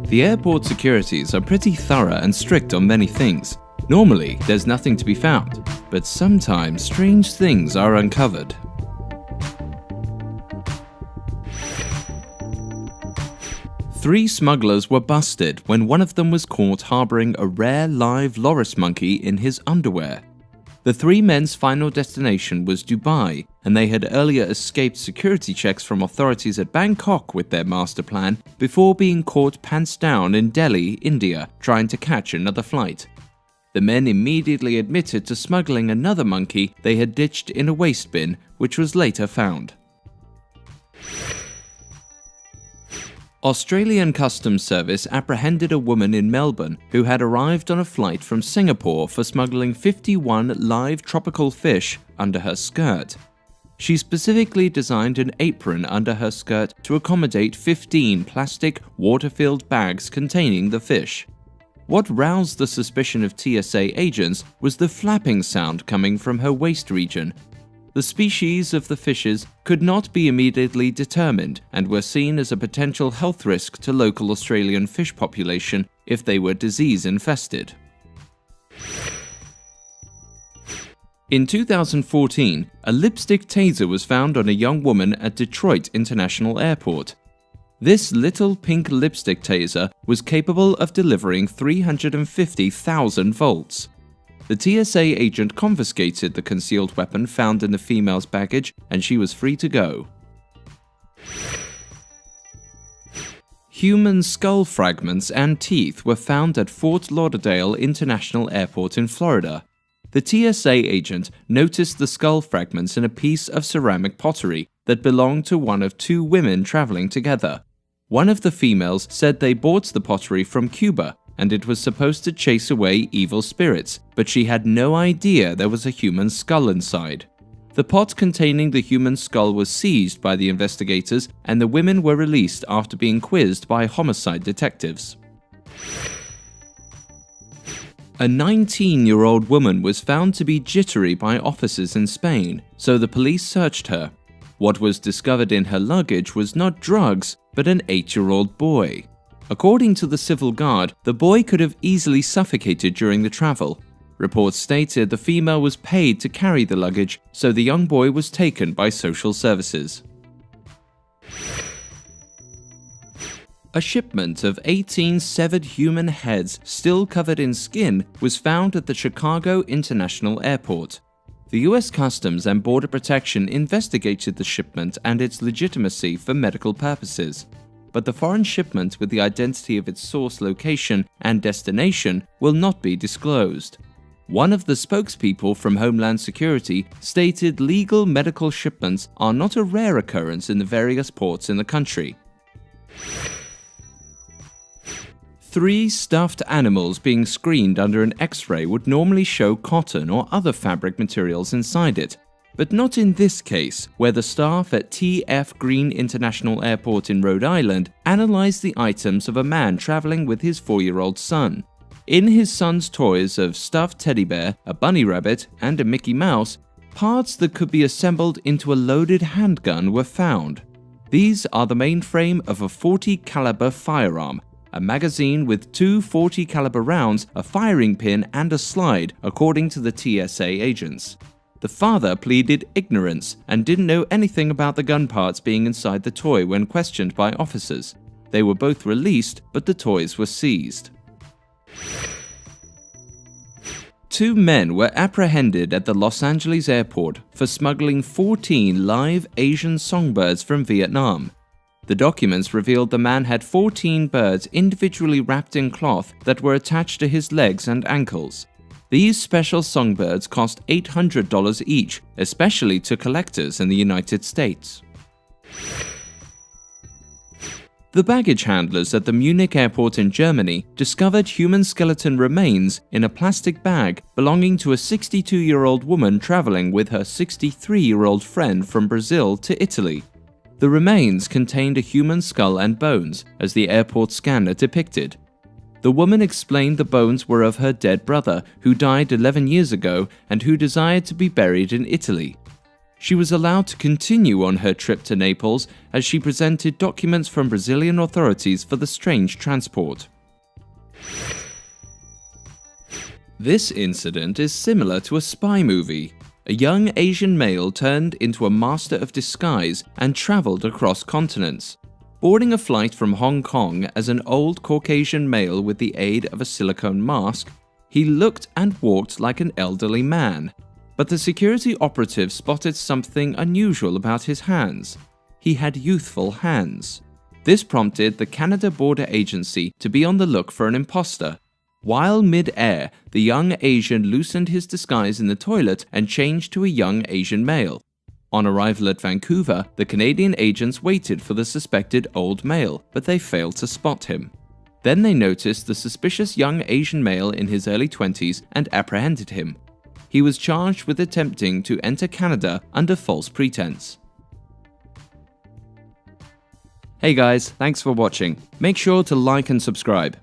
The airport securities are pretty thorough and strict on many things. Normally, there's nothing to be found, but sometimes strange things are uncovered. Three smugglers were busted when one of them was caught harboring a rare live loris monkey in his underwear. The three men's final destination was Dubai, and they had earlier escaped security checks from authorities at Bangkok with their master plan before being caught pants down in Delhi, India, trying to catch another flight. The men immediately admitted to smuggling another monkey they had ditched in a waste bin, which was later found. Australian Customs Service apprehended a woman in Melbourne who had arrived on a flight from Singapore for smuggling 51 live tropical fish under her skirt. She specifically designed an apron under her skirt to accommodate 15 plastic, water-filled bags containing the fish. What roused the suspicion of TSA agents was the flapping sound coming from her waist region. The species of the fishes could not be immediately determined and were seen as a potential health risk to local Australian fish population if they were disease-infested. In 2014, a lipstick taser was found on a young woman at Detroit International Airport. This little pink lipstick taser was capable of delivering 350,000 volts. The TSA agent confiscated the concealed weapon found in the female's baggage, and she was free to go. Human skull fragments and teeth were found at Fort Lauderdale International Airport in Florida. The TSA agent noticed the skull fragments in a piece of ceramic pottery that belonged to one of two women traveling together. One of the females said they bought the pottery from Cuba, and it was supposed to chase away evil spirits, but she had no idea there was a human skull inside. The pot containing the human skull was seized by the investigators, and the women were released after being quizzed by homicide detectives. A 19-year-old woman was found to be jittery by officers in Spain, so the police searched her. What was discovered in her luggage was not drugs, but an 8-year-old boy. According to the civil guard, the boy could have easily suffocated during the travel. Reports stated the female was paid to carry the luggage, so the young boy was taken by social services. A shipment of 18 severed human heads still covered in skin was found at the Chicago International Airport. The U.S. Customs and Border Protection investigated the shipment and its legitimacy for medical purposes, but the foreign shipment with the identity of its source location and destination will not be disclosed. One of the spokespeople from Homeland Security stated legal medical shipments are not a rare occurrence in the various ports in the country. 3 stuffed animals being screened under an X-ray would normally show cotton or other fabric materials inside it, but not in this case, where the staff at T.F. Green International Airport in Rhode Island analyzed the items of a man traveling with his 4-year-old son. In his son's toys of stuffed teddy bear, a bunny rabbit, and a Mickey Mouse, parts that could be assembled into a loaded handgun were found. These are the mainframe of a .40 caliber firearm, a magazine with 2 .40 caliber rounds, a firing pin, and a slide, according to the TSA agents. The father pleaded ignorance and didn't know anything about the gun parts being inside the toy when questioned by officers. They were both released, but the toys were seized. 2 men were apprehended at the Los Angeles airport for smuggling 14 live Asian songbirds from Vietnam. The documents revealed the man had 14 birds individually wrapped in cloth that were attached to his legs and ankles. These special songbirds cost $800 each, especially to collectors in the United States. The baggage handlers at the Munich airport in Germany discovered human skeleton remains in a plastic bag belonging to a 62-year-old woman traveling with her 63-year-old friend from Brazil to Italy. The remains contained a human skull and bones, as the airport scanner depicted. The woman explained the bones were of her dead brother, who died 11 years ago and who desired to be buried in Italy. She was allowed to continue on her trip to Naples as she presented documents from Brazilian authorities for the strange transport. This incident is similar to a spy movie. A young Asian male turned into a master of disguise and traveled across continents. Boarding a flight from Hong Kong as an old Caucasian male with the aid of a silicone mask, he looked and walked like an elderly man. But the security operative spotted something unusual about his hands. He had youthful hands. This prompted the Canada Border Agency to be on the look for an imposter. While mid-air, the young Asian loosened his disguise in the toilet and changed to a young Asian male. On arrival at Vancouver, the Canadian agents waited for the suspected old male, but they failed to spot him. Then they noticed the suspicious young Asian male in his early 20s and apprehended him. He was charged with attempting to enter Canada under false pretense. Hey guys, thanks for watching. Make sure to like and subscribe.